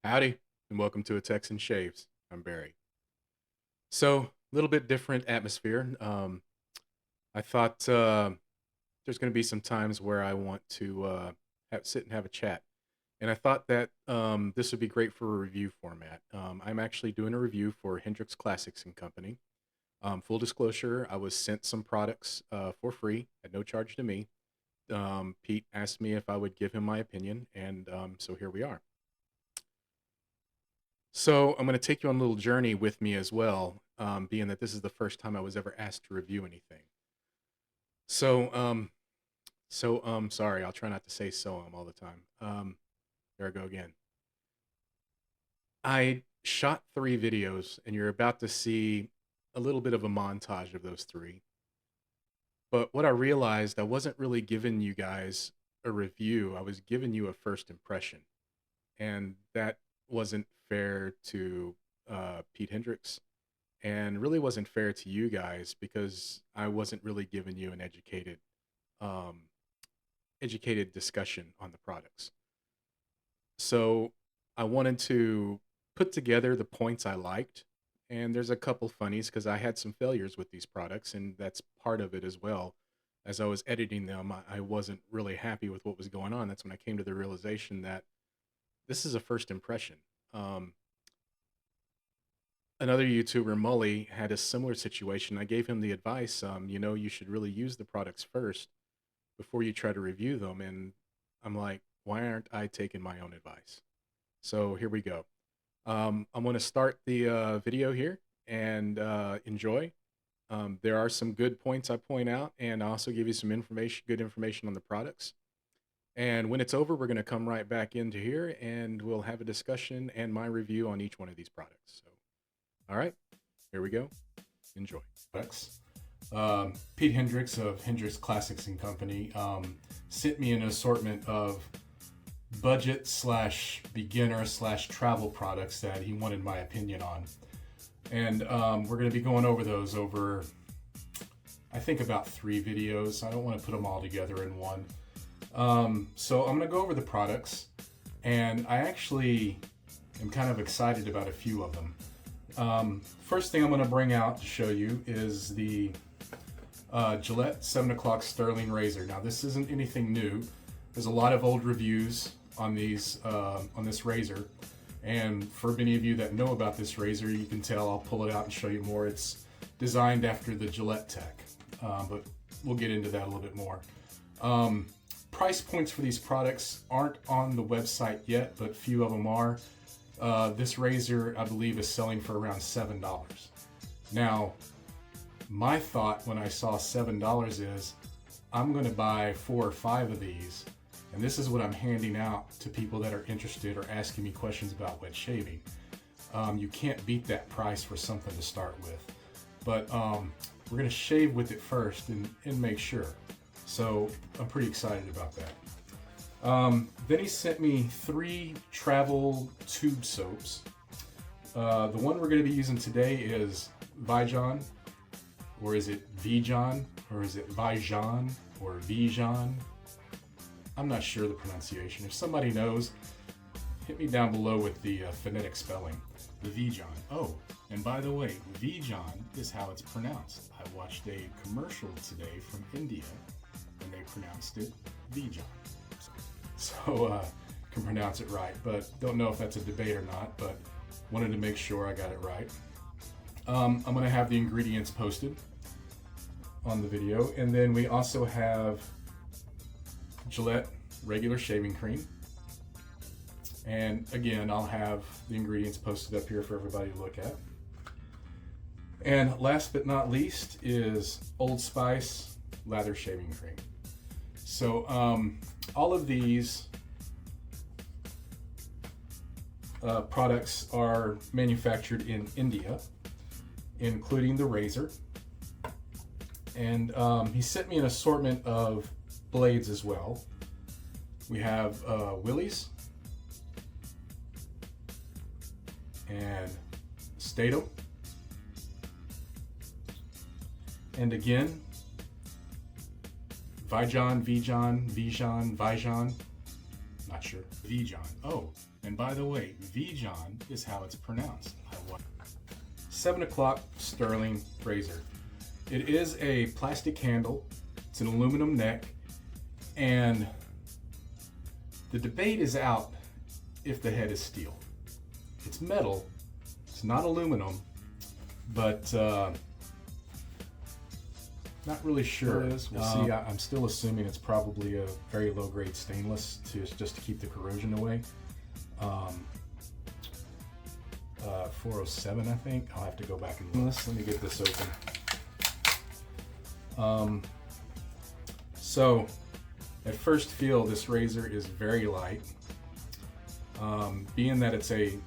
Howdy, and welcome to A Texan Shaves. I'm Barry. So, a little bit different atmosphere. I thought there's going to be some times where I want to sit and have a chat. And I thought that this would be great for a review format. I'm actually doing a review for Hendrix Classics and Company. Full disclosure, I was sent some products for free at no charge to me. Pete asked me if I would give him my opinion, and so here we are. So I'm going to take you on a little journey with me as well, being that this is the first time I was ever asked to review anything. Sorry, I'll try not to say all the time. There I go again. I shot 3 videos, and you're about to see a little bit of a montage of those 3. But what I realized, I wasn't really giving you guys a review. I was giving you a first impression, and that wasn't fair to Pete Hendricks, and really wasn't fair to you guys because I wasn't really giving you an um, educated discussion on the products. So I wanted to put together the points I liked, and there's a couple funnies because I had some failures with these products, and that's part of it as well. As I was editing them, I wasn't really happy with what was going on. That's when I came to the realization that this is a first impression. Um, Another YouTuber, Mully, had a similar situation. I gave him the advice, you should really use the products first before you try to review them. And I'm like, why aren't I taking my own advice? So here we go. I'm going to start the video here and enjoy. There are some good points I point out, and I also give you some good information on the products. And when it's over, we're going to come right back into here and we'll have a discussion and my review on each one of these products. So, all right, here we go. Enjoy. Products. Pete Hendricks of Hendrix Classics and Company sent me an assortment of budget slash beginner slash travel products that he wanted my opinion on. And we're going to be going over those over, I think, about 3 videos. I don't want to put them all together in one. So I'm going to go over the products, and I actually am kind of excited about a few of them. First thing I'm going to bring out to show you is the Gillette 7 o'clock Sterling razor. Now this isn't anything new. There's a lot of old reviews on these on this razor, and for many of you that know about this razor, you can tell I'll pull it out and show you more. It's designed after the Gillette tech, but we'll get into that a little bit more. Price points for these products aren't on the website yet, but few of them are. This razor, I believe, is selling for around $7. Now, my thought when I saw $7 is, I'm going to buy 4 or 5 of these, and this is what I'm handing out to people that are interested or asking me questions about wet shaving. You can't beat that price for something to start with, but we're going to shave with it first and make sure. So I'm pretty excited about that. Then he sent me 3 travel tube soaps. The one we're going to be using today is Vijon, or is it Vijon, or is it Vijon, or Vijon? I'm not sure the pronunciation. If somebody knows, hit me down below with the phonetic spelling. The Vijon. Oh, and by the way, Vijon is how it's pronounced. I watched a commercial today from India, and they pronounced it Vijon. So can pronounce it right, but don't know if that's a debate or not, but wanted to make sure I got it right. I'm going to have the ingredients posted on the video, and then we also have Gillette regular shaving cream, and again I'll have the ingredients posted up here for everybody to look at. And last but not least is Old Spice lather shaving cream. So all of these products are manufactured in India, including the razor. And he sent me an assortment of blades as well. We have Willy's and Statum, and again Vijon, not sure, Vijon. Oh, And by the way, Vjon is how it's pronounced. 7 o'clock sterling razor. It is a plastic handle. It's an aluminum neck, and the debate is out if the head is steel. It's metal. It's not aluminum, but not really sure. We'll see. I'm still assuming it's probably a very low-grade stainless just to keep the corrosion away. 407, I think. I'll have to go back and look. Let me get this open. So, at first feel, this razor is very light. Being that it's a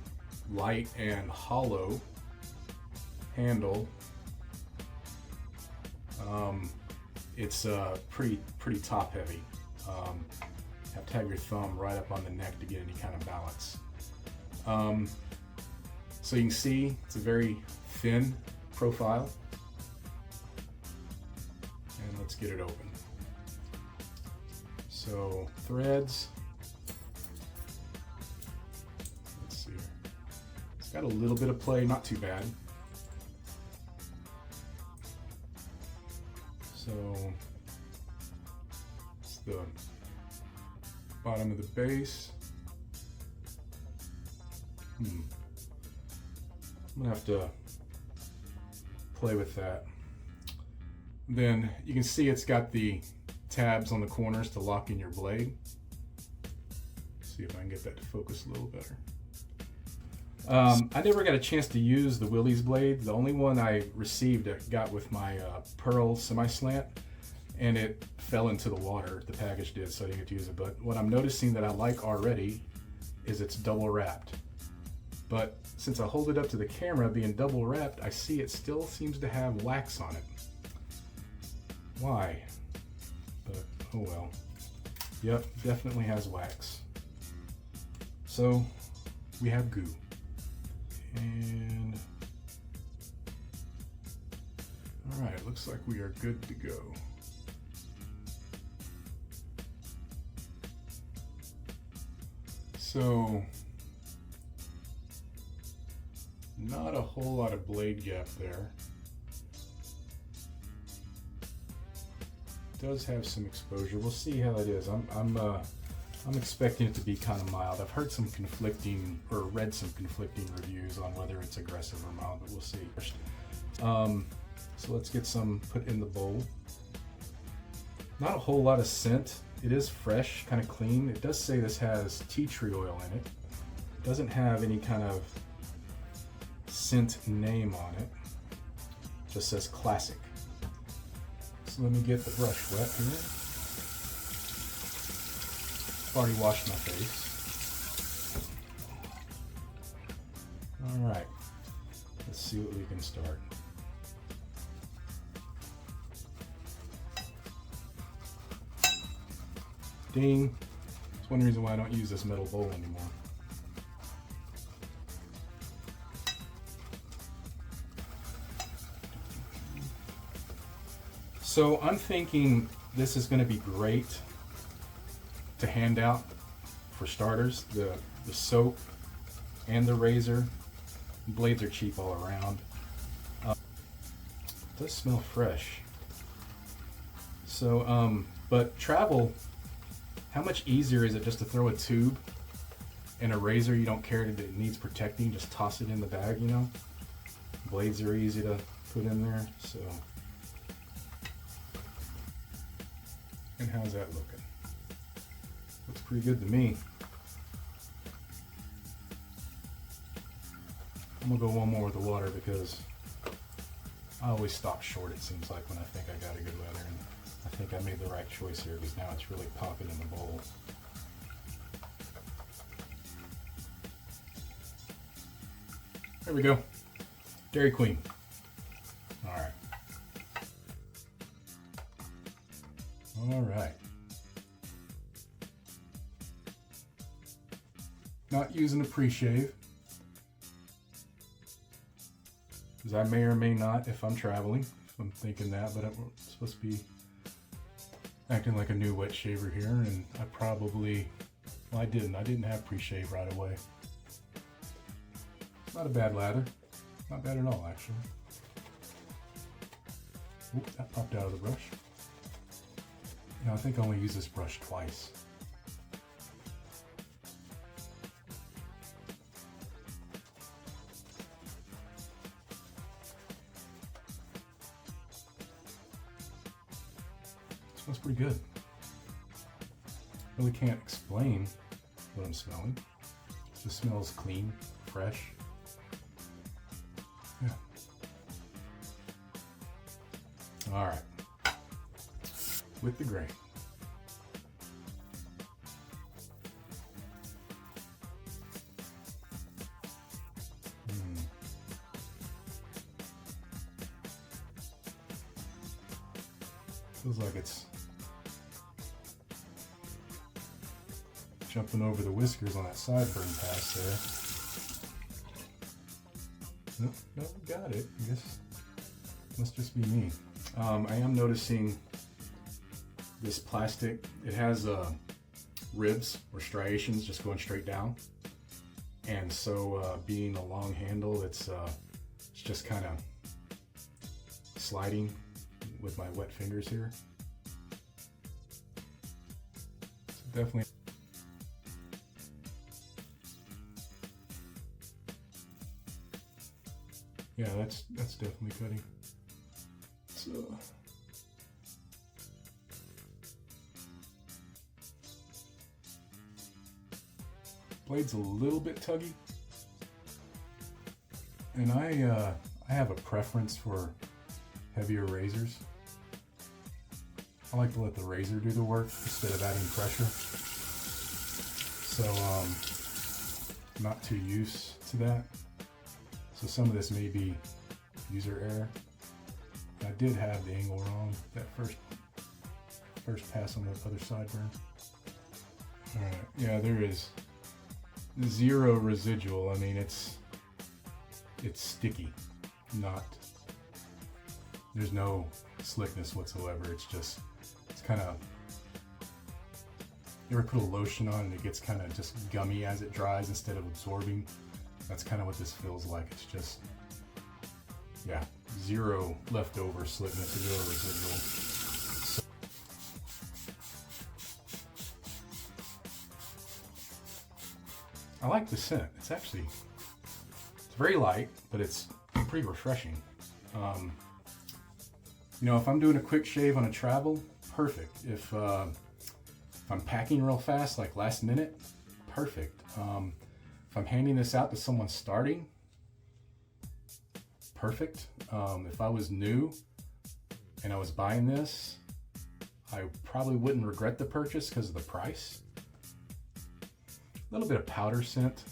light and hollow handle, it's pretty top heavy. Have to have your thumb right up on the neck to get any kind of balance. So you can see it's a very thin profile. And let's get it open. So threads, let's see here. It's got a little bit of play, not too bad. So it's the bottom of the base. I'm gonna have to play with that. Then you can see it's got the tabs on the corners to lock in your blade. Let's see if I can get that to focus a little better. I never got a chance to use the Willy's blade. The only one I received I got with my Pearl semi-slant, and it fell into the water. The package did, so I didn't get to use it. But what I'm noticing that I like already is it's double wrapped. But since I hold it up to the camera being double wrapped, I see it still seems to have wax on it. Why? But oh well. Yep, definitely has wax. So we have goo. And all right, looks like we are good to go. So not a whole lot of blade gap there. Does have some exposure. We'll see how it is. I'm expecting it to be kind of mild. I've heard some conflicting, or read some conflicting reviews on whether it's aggressive or mild, but we'll see. So let's get some put in the bowl. Not a whole lot of scent. It is fresh, kind of clean. It does say this has tea tree oil in it. It doesn't have any kind of scent name on it. Just says classic. So let me get the brush wet here. Already washed my face. All right, let's see what we can start. Ding. That's one reason why I don't use this metal bowl anymore. So I'm thinking this is going to be great to hand out for starters. The soap and the razor. Blades are cheap all around. It does smell fresh. So, but travel, how much easier is it just to throw a tube and a razor you don't care that it needs protecting, just toss it in the bag, you know? Blades are easy to put in there, so. And how's that looking? Looks pretty good to me. I'm gonna go one more with the water because I always stop short, it seems like, when I think I got a good lather, and I think I made the right choice here because now it's really popping in the bowl. There we go. Dairy Queen. All right. All right. Not using a pre-shave, because I may or may not if I'm traveling, if I'm thinking that, but I'm supposed to be acting like a new wet shaver here, and I probably Well, I didn't have pre-shave right away. Not a bad lather. Not bad at all, actually. Oop, that popped out of the brush. I think I only use this brush twice. Smells pretty good. Really can't explain what I'm smelling. It just smells clean, fresh. Yeah. All right. With the grain. Feels like it's jumping over the whiskers on that sideburn pass there. Nope, nope, got it. I guess must just be me. I am noticing this plastic. It has ribs or striations just going straight down, and so being a long handle, it's just kind of sliding with my wet fingers here. So definitely. Yeah, that's definitely cutting. So blade's a little bit tuggy, and I have a preference for heavier razors. I like to let the razor do the work instead of adding pressure. So I'm not too used to that. So some of this may be user error. I did have the angle wrong that first pass on the other sideburn. All right, yeah, there is zero residual. I mean, it's sticky, not. There's no slickness whatsoever. It's kind of. You ever put a lotion on and it gets kind of just gummy as it dries instead of absorbing? That's kind of what this feels like. It's just, yeah, zero leftover slickness, zero residual. So, I like the scent. It's very light, but it's pretty refreshing. You know, if I'm doing a quick shave on a travel, perfect. If I'm packing real fast, like last minute, perfect. If I'm handing this out to someone starting, perfect. If I was new and I was buying this, I probably wouldn't regret the purchase because of the price. A little bit of powder scent,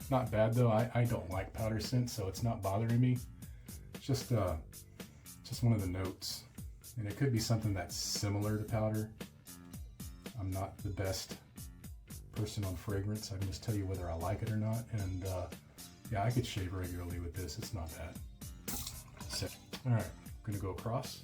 not bad though. I don't like powder scent, so it's not bothering me. It's just one of the notes, and it could be something that's similar to powder. I'm not the best person on fragrance. I can just tell you whether I like it or not. And yeah, I could shave regularly with this. It's not bad. So, all right, I'm gonna go across.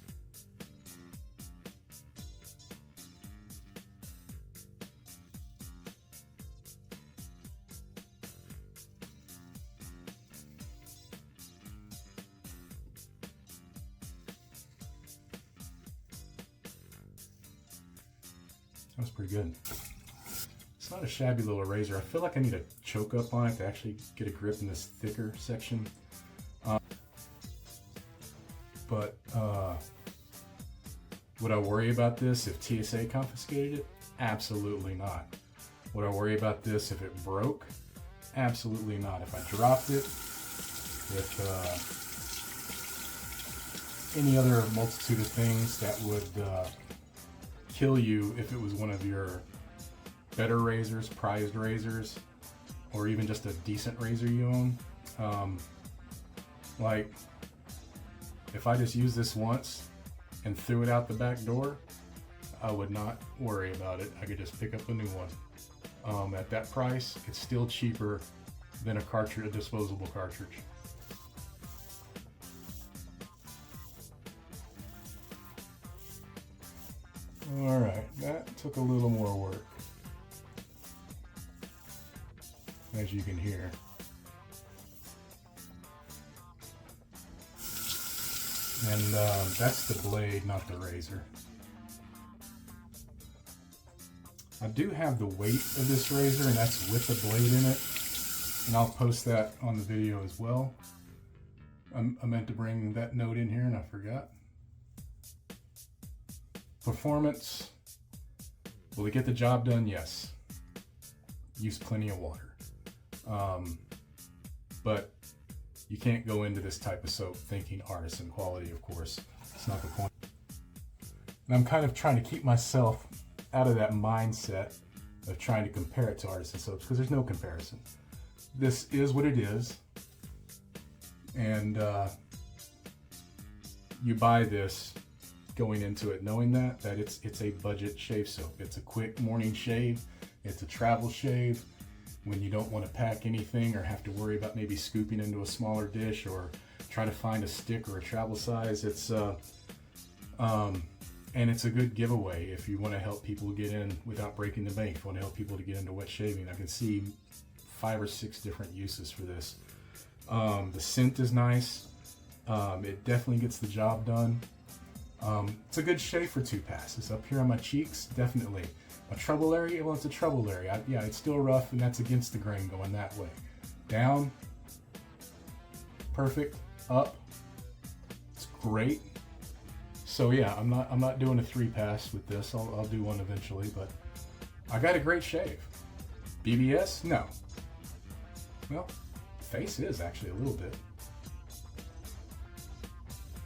That was pretty good. It's not a shabby little razor. I feel like I need a choke up on it to actually get a grip in this thicker section. But would I worry about this if TSA confiscated it? Absolutely not. Would I worry about this if it broke? Absolutely not. If I dropped it, if any other multitude of things that would kill you if it was one of your better razors, prized razors, or even just a decent razor you own. Like, if I just used this once and threw it out the back door, I would not worry about it. I could just pick up a new one. At that price, it's still cheaper than a disposable cartridge. All right, that took a little more work. as you can hear. And that's the blade, not the razor. I do have the weight of this razor, and that's with the blade in it. And I'll post that on the video as well. I meant to bring that note in here and I forgot. Performance. Will it get the job done? Yes. Use plenty of water. But you can't go into this type of soap thinking artisan quality, of course. It's not the point. And I'm kind of trying to keep myself out of that mindset of trying to compare it to artisan soaps, because there's no comparison. This is what it is. And you buy this going into it knowing that it's a budget shave soap. It's a quick morning shave. It's a travel shave when you don't want to pack anything or have to worry about maybe scooping into a smaller dish or try to find a stick or a travel size. It's and it's a good giveaway if you want to help people get in without breaking the bank. If you want to help people to get into wet shaving, I can see 5 or 6 different uses for this. The scent is nice. It definitely gets the job done. It's a good shave for 2 passes. Up here on my cheeks, definitely. A trouble area, well, it's a trouble area. Yeah, it's still rough, and that's against the grain going that way. Down, perfect. Up, it's great. So yeah, I'm not doing a 3-pass with this. I'll do one eventually, but I got a great shave. BBS? No. Well, face is actually a little bit.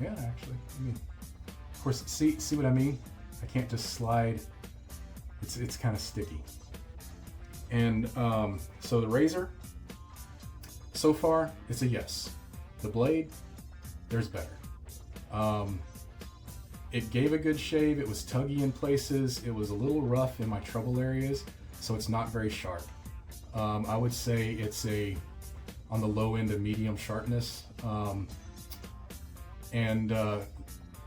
Yeah, actually. I mean, of course, see what I mean? I can't just slide. It's kind of sticky. And so the razor, so far, it's a yes. The blade, there's better. It gave a good shave. It was tuggy in places. It was a little rough in my trouble areas, so it's not very sharp. I would say it's on the low end of medium sharpness.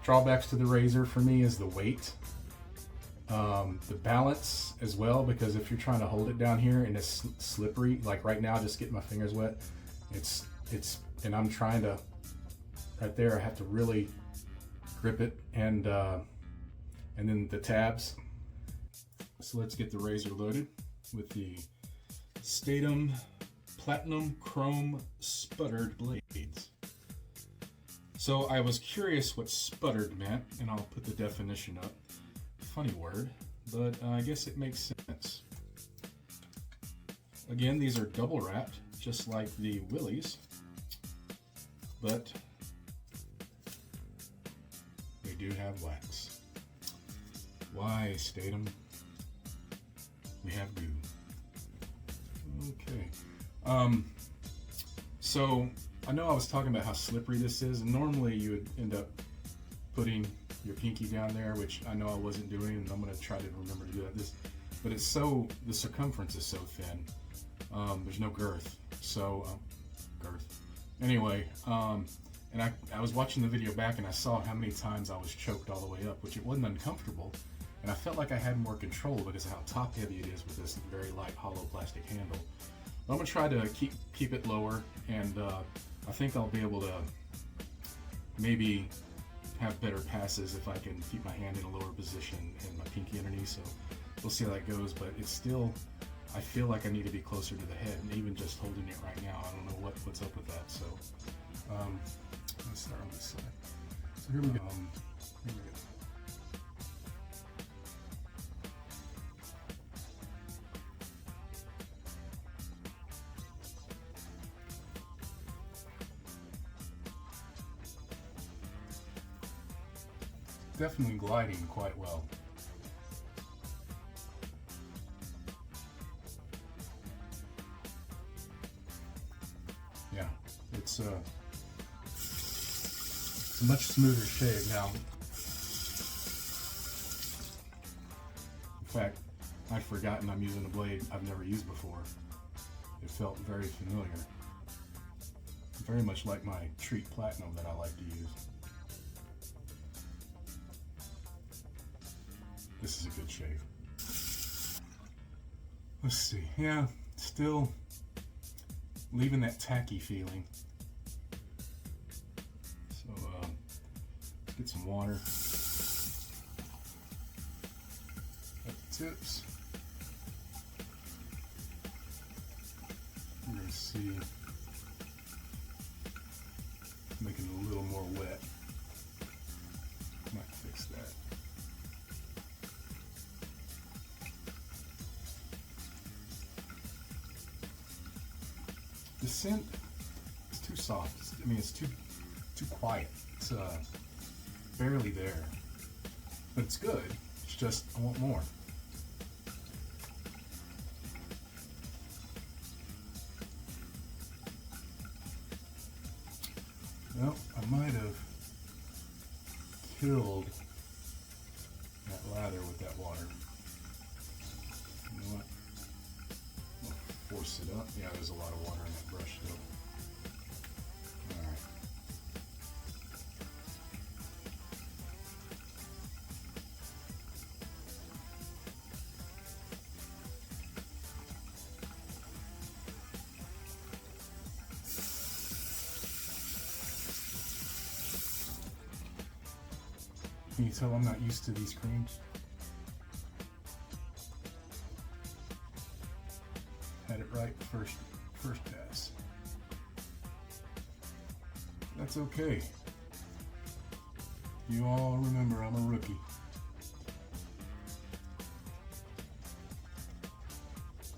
Drawbacks to the razor for me is the weight. The balance as well, because if you're trying to hold it down here and it's slippery, like right now, just getting my fingers wet, and I'm trying to, right there, I have to really grip it, and then the tabs. So let's get the razor loaded with the Statum Platinum Chrome Sputtered Blades. So I was curious what sputtered meant, and I'll put the definition up. Funny word, but I guess it makes sense. Again, these are double wrapped, just like the Willys, but they do have wax. Why, Statum? We have goo. Okay. So I know I was talking about how slippery this is, and normally you would end up putting your pinky down there, which I know I wasn't doing, and I'm going to try to remember to do that. But it's so, the circumference is so thin. There's no girth. So, girth. Anyway, and I was watching the video back, and I saw how many times I was choked all the way up, which it wasn't uncomfortable. And I felt like I had more control because of how top heavy it is with this very light hollow plastic handle. I'm going to try to keep it lower, and I think I'll be able to maybe have better passes if I can keep my hand in a lower position and my pinky underneath. So we'll see how that goes, but it's still, I feel like I need to be closer to the head, and even just holding it right now, I don't know what's up with that. So let's start on this side. So here we go. Definitely gliding quite well. Yeah, it's a much smoother shave now. In fact, I'd forgotten I'm using a blade I've never used before. It felt very familiar. Very much like my Treat Platinum that I like to use. This is a good shave. Let's see. Yeah, still leaving that tacky feeling. So let's get some water at the tips. We're going to see, making it a little more wet. Might fix that. The scent is too soft. I mean, it's too quiet. It's barely there, but it's good. It's just I want more. Well, I might have killed that lather with that water. You know what? I'll force it up. Yeah, there's a lot of water in that brush though. Alright. Can you tell I'm not used to these creams? Had it right first pass. That's okay. You all remember I'm a rookie.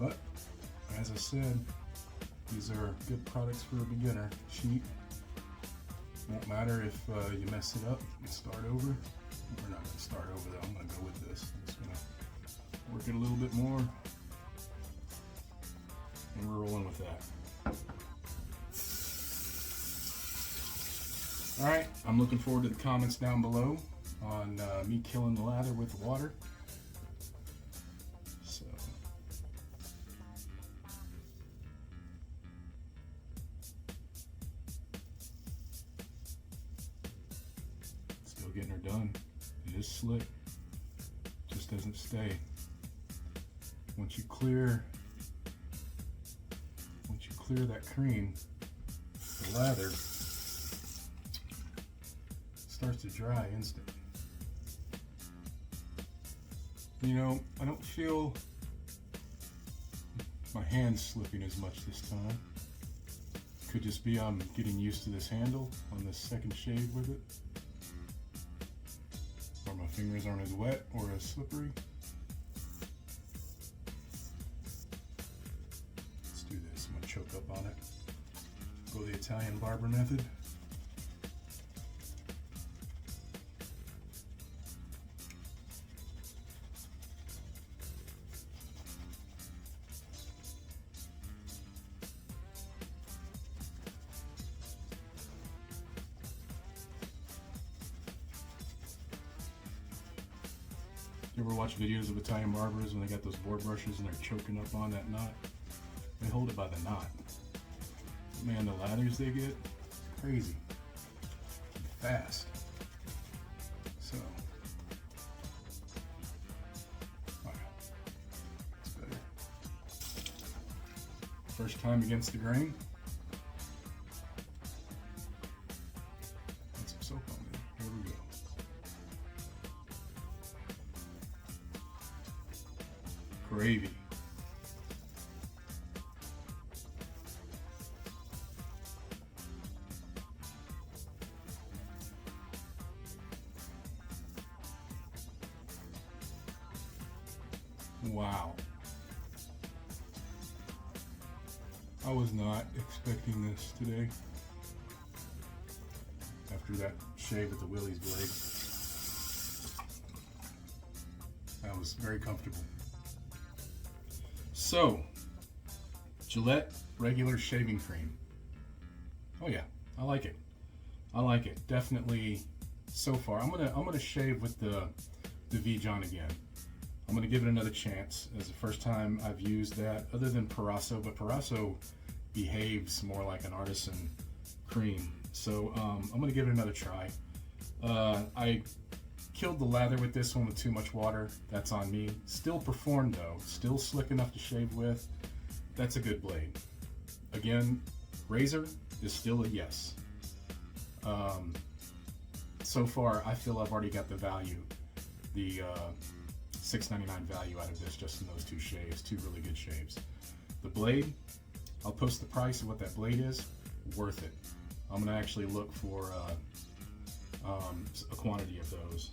But as I said, these are good products for a beginner. Cheap. Won't matter if you mess it up and start over. We're not going to start over though. I'm going to go with this. I'm just going to work it a little bit more. And we're rolling with that. Alright, I'm looking forward to the comments down below on me killing the lather with the water. So, still getting her done. It is slick, just doesn't stay. Once you clear that cream, the lather starts to dry instantly. You know, I don't feel my hands slipping as much this time. Could just be I'm getting used to this handle on this second shave with it. Or my fingers aren't as wet or as slippery. Let's do this. I'm gonna choke up on it. Go the Italian barber method. You ever watch videos of Italian barbers when they got those board brushes and they're choking up on that knot? They hold it by the knot. Man, the lathers they get, crazy. Fast. So, wow, that's better. First time against the grain. Put some soap on there. Here we go. Gravy. Wow. I was not expecting this today. After that shave with the Willy's blade. That was very comfortable. So, Gillette regular shaving cream. Oh yeah, I like it. I like it. Definitely so far. I'm gonna shave with the V-John again. I'm gonna give it another chance. It's the first time I've used that other than Parasso, but Parasso behaves more like an artisan cream. So I'm gonna give it another try. I killed the lather with this one with too much water. That's on me. Still performed though. Still slick enough to shave with. That's a good blade. again, razor is still a yes. So far, I feel I've already got the value, the $6.99 value out of this just in those two shaves, two really good shaves. The blade, I'll post the price of what that blade is, worth it. I'm gonna actually look for a quantity of those.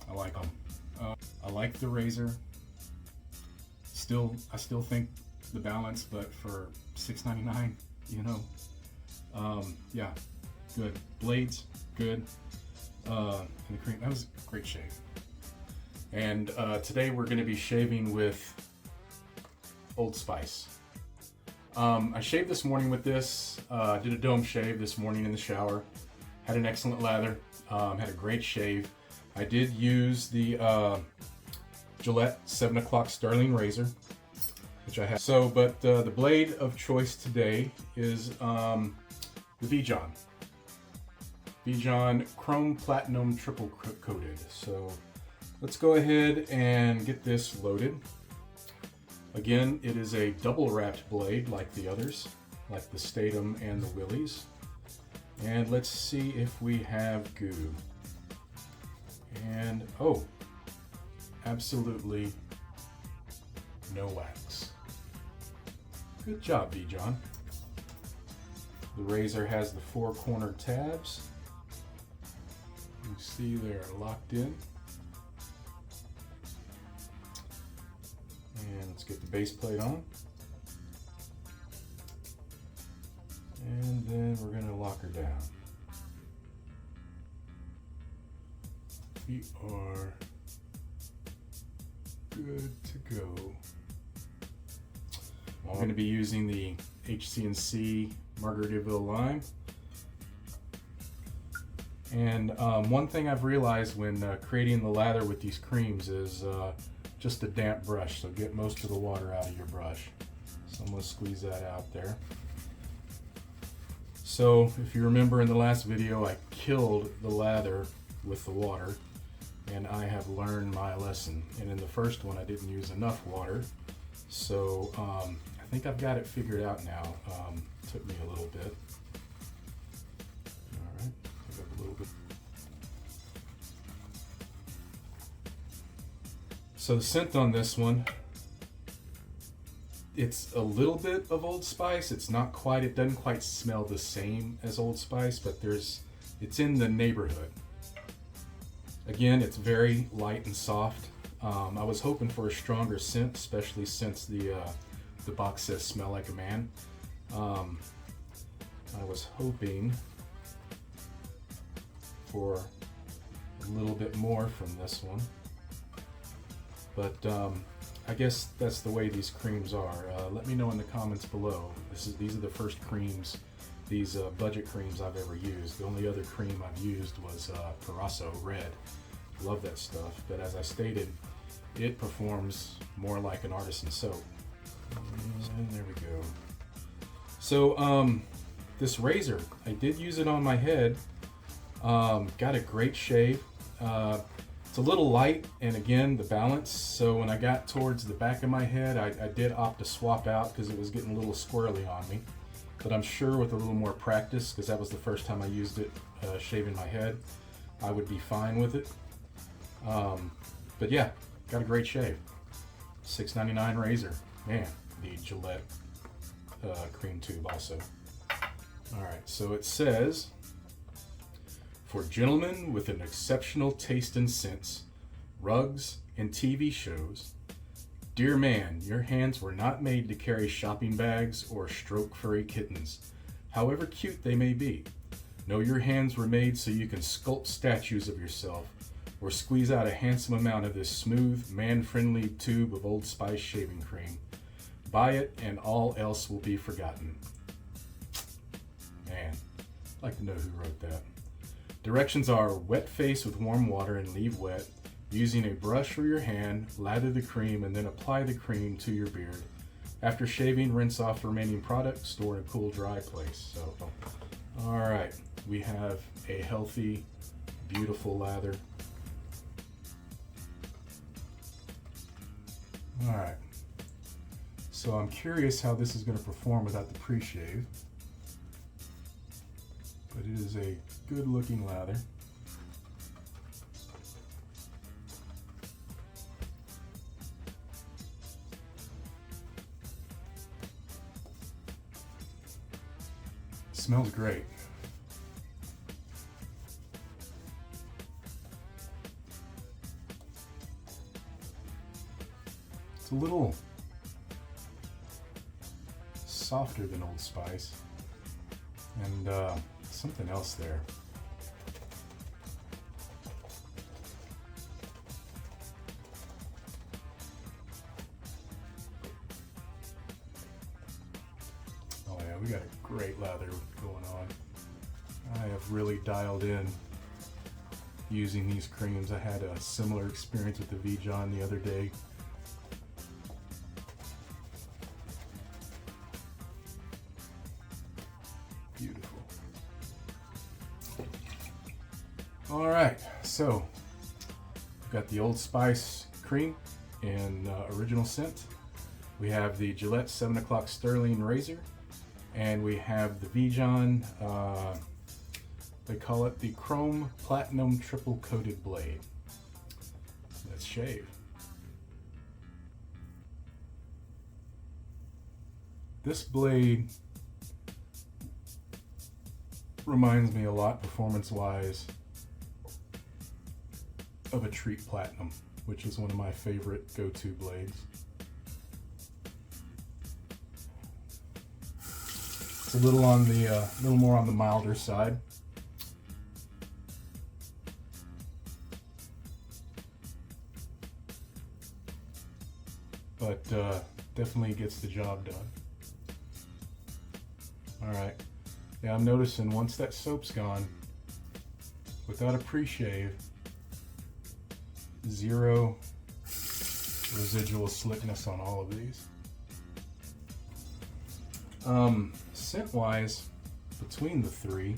I like them. I like the razor. I still think the balance, but for $6.99, you know, yeah, good. Blades, good. And the cream, that was a great shave. And today we're going to be shaving with Old Spice. I shaved this morning with this. Did a dome shave this morning in the shower. Had an excellent lather. Had a great shave. I did use the Gillette 7 o'clock Sterling razor, which I have. So, but the blade of choice today is the V-John. V-John Chrome Platinum Triple Coated. So let's go ahead and get this loaded. Again, it is a double wrapped blade like the others, like the Statum and the Willys. And let's see if we have goo. And oh, absolutely no wax. Good job, V-John. The razor has the 4 corner tabs. You see they're locked in. And let's get the base plate on. And then we're going to lock her down. We are good to go. I'm going to be using the HC&C Margaritaville Lime. And one thing I've realized when creating the lather with these creams is just a damp brush, so get most of the water out of your brush. So I'm going to squeeze that out there. So if you remember in the last video, I killed the lather with the water, and I have learned my lesson. And in the first one I didn't use enough water, so I think I've got it figured out now. Took me a little bit. Alright, pick up a little bit. So the scent on this one, it's a little bit of Old Spice. It's not quite, it doesn't quite smell the same as Old Spice, but it's in the neighborhood. Again, it's very light and soft. I was hoping for a stronger scent, especially since the box says smell like a man. I was hoping for a little bit more from this one, but I guess that's the way these creams are. Let me know in the comments below. These are the first creams, these budget creams I've ever used. The only other cream I've used was Parasso Red. Love that stuff, but as I stated, it performs more like an artisan soap. And there we go. So this razor, I did use it on my head. Got a great shave. It's a little light, and again, the balance. So when I got towards the back of my head, I did opt to swap out because it was getting a little squirrely on me. But I'm sure with a little more practice, because that was the first time I used it shaving my head, I would be fine with it. But yeah, got a great shave. $6.99 razor. Man, the Gillette cream tube also. Alright, so it says, for gentlemen with an exceptional taste and sense, rugs and TV shows, dear man, your hands were not made to carry shopping bags or stroke furry kittens, however cute they may be. No, your hands were made so you can sculpt statues of yourself or squeeze out a handsome amount of this smooth, man-friendly tube of Old Spice shaving cream. Buy it and all else will be forgotten. Man, I'd like to know who wrote that. Directions are: wet face with warm water and leave wet. Using a brush or your hand, lather the cream and then apply the cream to your beard. After shaving, rinse off the remaining product, store in a cool, dry place. So, all right, we have a healthy, beautiful lather. All right. So I'm curious how this is going to perform without the pre-shave. But it is a good looking lather. Smells great. It's a little softer than Old Spice, and something else there. Oh yeah, we got a great lather going on. I have really dialed in using these creams. I had a similar experience with the V-John the other day. Beautiful. All right, so we've got the Old Spice cream in original scent. We have the Gillette 7 o'clock Sterling razor, and we have the V-John, they call it the Chrome Platinum Triple Coated Blade. Let's shave. This blade reminds me a lot, performance-wise, of a Treat Platinum, which is one of my favorite go-to blades. It's a little on the, little more on the milder side. But definitely gets the job done. All right. Yeah, I'm noticing once that soap's gone, without a pre-shave, zero residual slickness on all of these. Scent-wise, between the three,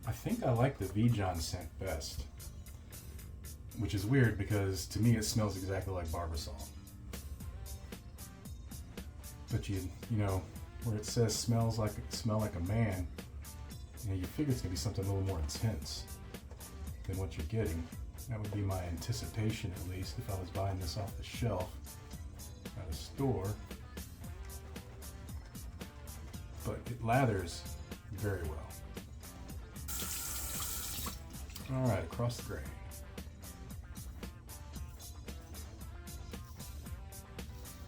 I think I like the V-John scent best, which is weird because to me it smells exactly like Barbasol. But you know, where it says smell like a man, you know, you figure it's gonna be something a little more intense than what you're getting. That would be my anticipation, at least, if I was buying this off the shelf at a store. But it lathers very well. All right, across the grain.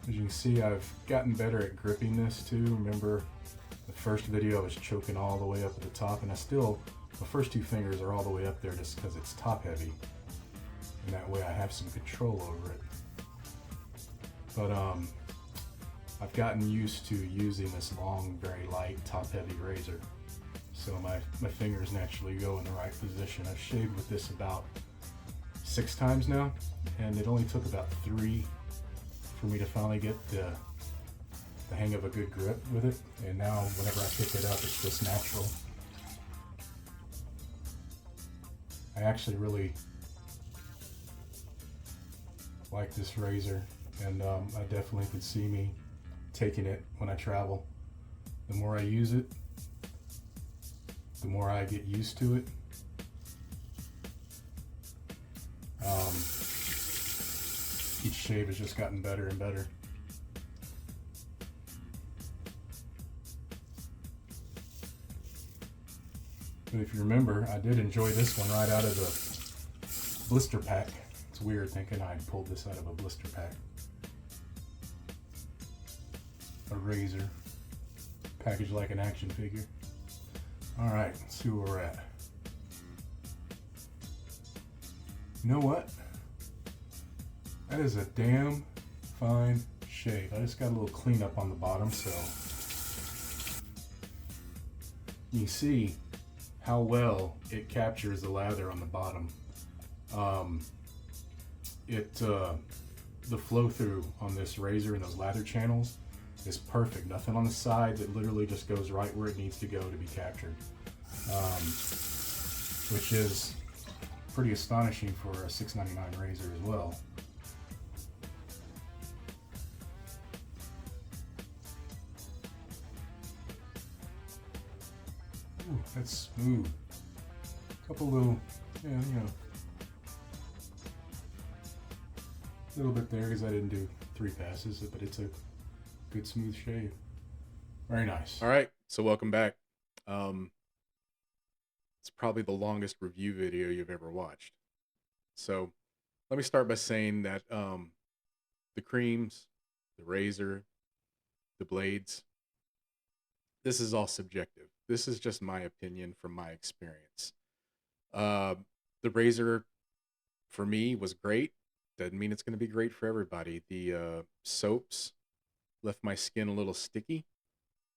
As you can see, I've gotten better at gripping this too. Remember the first video I was choking all the way up at the top, and the first two fingers are all the way up there just because it's top heavy. And that way I have some control over it. But I've gotten used to using this long, very light, top heavy razor. So my fingers naturally go in the right position. I've shaved with this about 6 times now, and it only took about 3 for me to finally get the hang of a good grip with it. And now whenever I pick it up, it's just natural. I actually really like this razor, and I definitely could see me taking it when I travel. The more I use it, the more I get used to it. Each shave has just gotten better and better. But if you remember, I did enjoy this one right out of the blister pack. It's weird thinking I'd pulled this out of a blister pack. A razor, packaged like an action figure. All right, let's see where we're at. You know what? That is a damn fine shave. I just got a little cleanup on the bottom, so you see how well it captures the lather on the bottom. The flow through on this razor and those lather channels is perfect. Nothing on the sides. It literally just goes right where it needs to go to be captured, which is pretty astonishing for a $6.99 razor as well. Ooh, that's smooth. Couple little, yeah, a little bit there because I didn't do 3 passes, but it's a good smooth shave. Very nice. All right, so welcome back. Um, it's probably the longest review video you've ever watched. So let me start by saying that the creams, the razor, the blades, this is all subjective. This is just my opinion from my experience. Uh, the razor for me was great. Doesn't mean it's going to be great for everybody. The soaps left my skin a little sticky.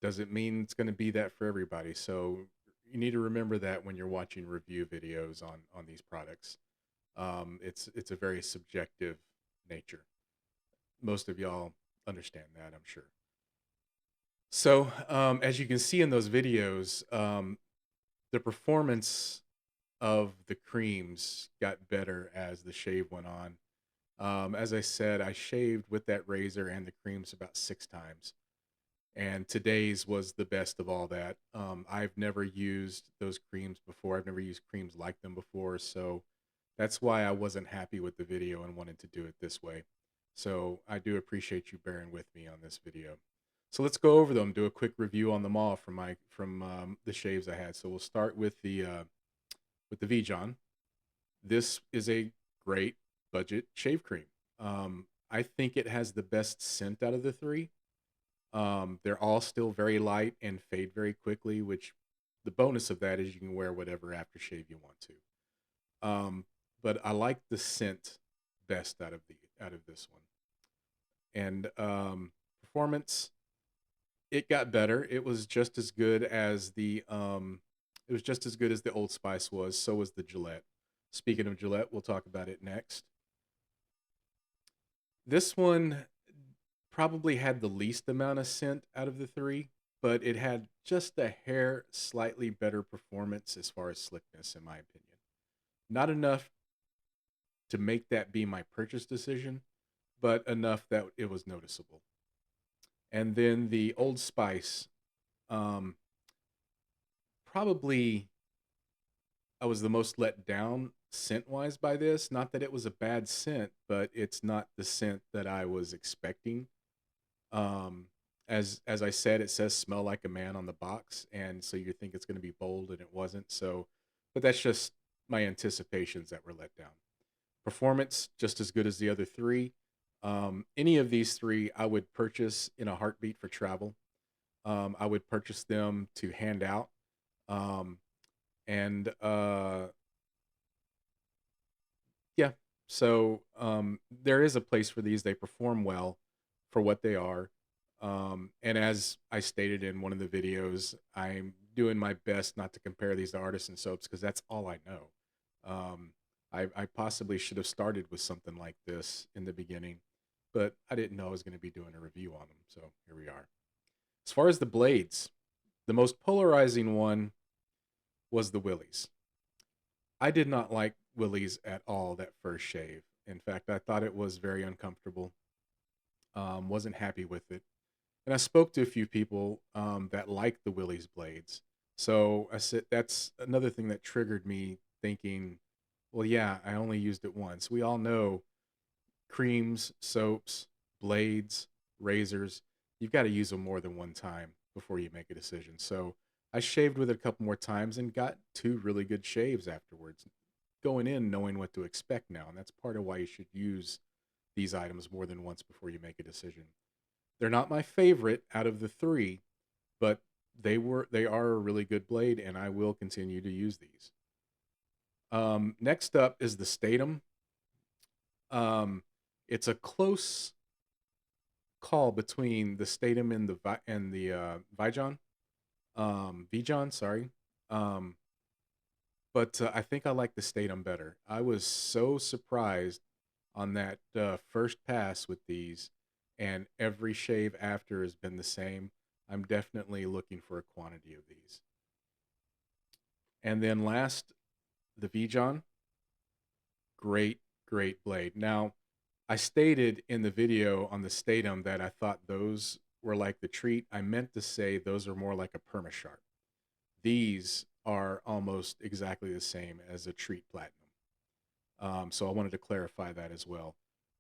Doesn't mean it's going to be that for everybody. So you need to remember that when you're watching review videos on these products. It's a very subjective nature. Most of y'all understand that, I'm sure. So as you can see in those videos, the performance of the creams got better as the shave went on. As I said, I shaved with that razor and the creams about 6 times. And today's was the best of all that. I've never used those creams before. I've never used creams like them before. So that's why I wasn't happy with the video and wanted to do it this way. So I do appreciate you bearing with me on this video. So let's go over them, do a quick review on them all from the shaves I had. So we'll start with the V-John. This is a great budget shave cream. I think it has the best scent out of the three. They're all still very light and fade very quickly, which the bonus of that is you can wear whatever aftershave you want to. But I like the scent best out of this one. And performance, it got better. It was just as good as the Old Spice was. So was the Gillette. Speaking of Gillette, we'll talk about it next. This one probably had the least amount of scent out of the three, but it had just a hair slightly better performance as far as slickness, in my opinion. Not enough to make that be my purchase decision, but enough that it was noticeable. And then the Old Spice, probably I was the most let down scent wise by this. Not that it was a bad scent, but it's not the scent that I was expecting. Um, as I said, it says "smell like a man" on the box, and so you think it's going to be bold, and it wasn't. So, but that's just my anticipations that were let down. Performance just as good as the other three. Any of these three, I would purchase in a heartbeat for travel. I would purchase them to hand out. Um, and Yeah, so there is a place for these. They perform well for what they are. And as I stated in one of the videos, I'm doing my best not to compare these to artisan soaps because that's all I know. I possibly should have started with something like this in the beginning, but I didn't know I was going to be doing a review on them. So here we are. As far as the blades, the most polarizing one was the Willys. I did not like Willy's at all that first shave. In fact, I thought it was very uncomfortable. Wasn't happy with it. And I spoke to a few people that liked the Willys blades. So I said that's another thing that triggered me thinking, well, yeah, I only used it once. We all know creams, soaps, blades, razors, you've got to use them more than one time before you make a decision. So I shaved with it a couple more times and got 2 really good shaves afterwards, going in knowing what to expect now. And that's part of why you should use these items more than once before you make a decision. They're not my favorite out of the three, but they are a really good blade, and I will continue to use these. Next up is the Statum. It's a close call between the Statum and the Vijon. Vijon, sorry. But I think I like the Statum better. I was so surprised on that first pass with these, and every shave after has been the same. I'm definitely looking for a quantity of these. And then last, the Vijon. Great, great blade. Now, I stated in the video on the Statum that I thought those were like the treat. I meant to say those are more like a perma sharp. these are almost exactly the same as a Treat Platinum. So I wanted to clarify that as well.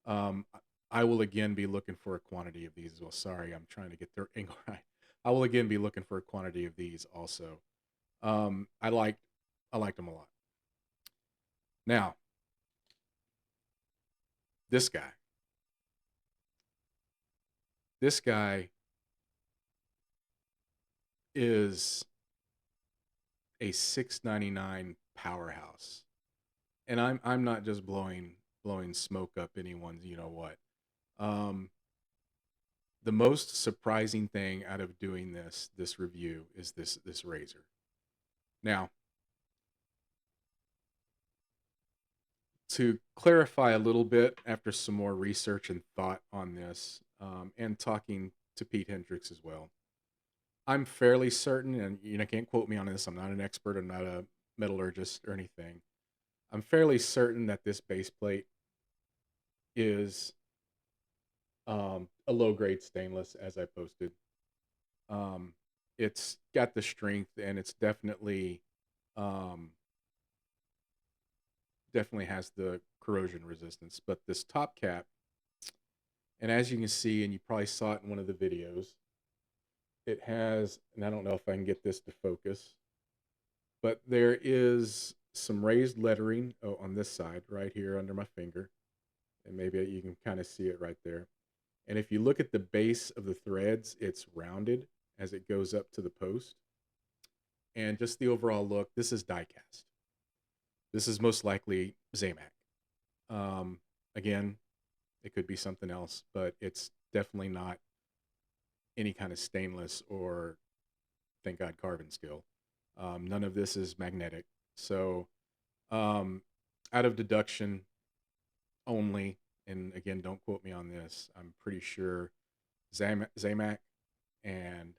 Um, I will again be looking for a quantity of these as well. Sorry, I'm trying to get their angle right. I will again be looking for a quantity of these also. I liked them a lot. Now, this guy. This guy is a $6.99 powerhouse. And I'm not just blowing smoke up anyone's you know what. Um, the most surprising thing out of doing this review is this razor. Now, to clarify a little bit after some more research and thought on this, and talking to Pete Hendricks as well, I'm fairly certain, and you know, can't quote me on this. I'm not an expert. I'm not a metallurgist or anything. I'm fairly certain that this base plate is a low grade stainless, as I posted. Um, it's got the strength, and it's um, definitely has the corrosion resistance. But this top cap, and as you can see, and you probably saw it in one of the videos, it has, and I don't know if I can get this to focus, but there is some raised lettering on this side right here under my finger, and maybe you can kind of see it right there. And if you look at the base of the threads, it's rounded as it goes up to the post. And just the overall look, this is die cast. This is most likely Zamac. Um, Again, it could be something else, but it's definitely not any kind of stainless or, thank God, carbon steel. None of this is magnetic. So, um, out of deduction only, and again, don't quote me on this, I'm pretty sure Zamac and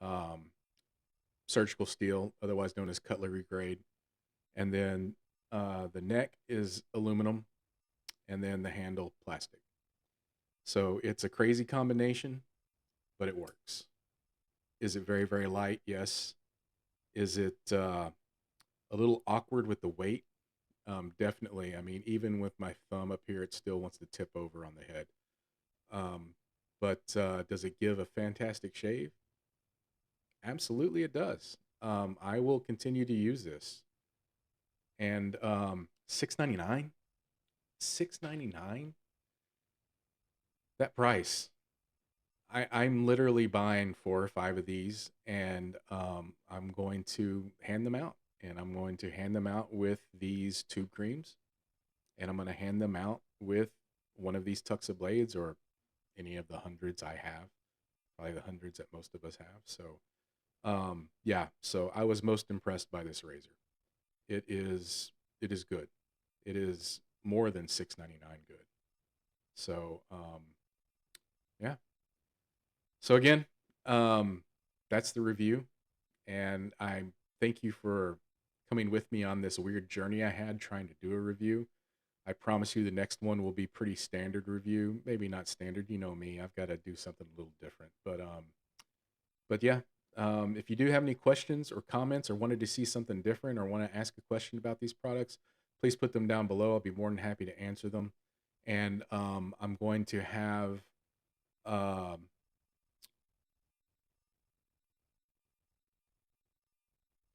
um, surgical steel, otherwise known as cutlery grade. And then the neck is aluminum, and then the handle plastic. So it's a crazy combination, but it works. Is it very, very light? Yes. Is it a little awkward with the weight? Definitely. I mean, even with my thumb up here, it still wants to tip over on the head. Um, but does it give a fantastic shave? Absolutely, it does. I will continue to use this. And $6.99, $6.99. That price. I'm literally buying 4 or 5 of these, and I'm going to hand them out. And I'm going to hand them out with these tube creams, and I'm going to hand them out with one of these Tuxa blades or any of the hundreds I have, probably the hundreds that most of us have. So, yeah. So I was most impressed by this razor. It is good. It is more than $6.99 good. So, yeah. So again, that's the review, and I thank you for coming with me on this weird journey I had trying to do a review. I promise you the next one will be pretty standard review. Maybe not standard, you know me. I've got to do something a little different. But yeah, if you do have any questions or comments or wanted to see something different or want to ask a question about these products, please put them down below. I'll be more than happy to answer them. And I'm going to have um,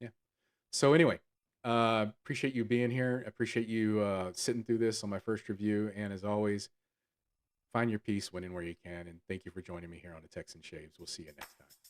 yeah. So anyway, appreciate you being here. Appreciate you sitting through this on my first review. And as always, find your peace when and where you can. And thank you for joining me here on the Texan Shaves. We'll see you next time.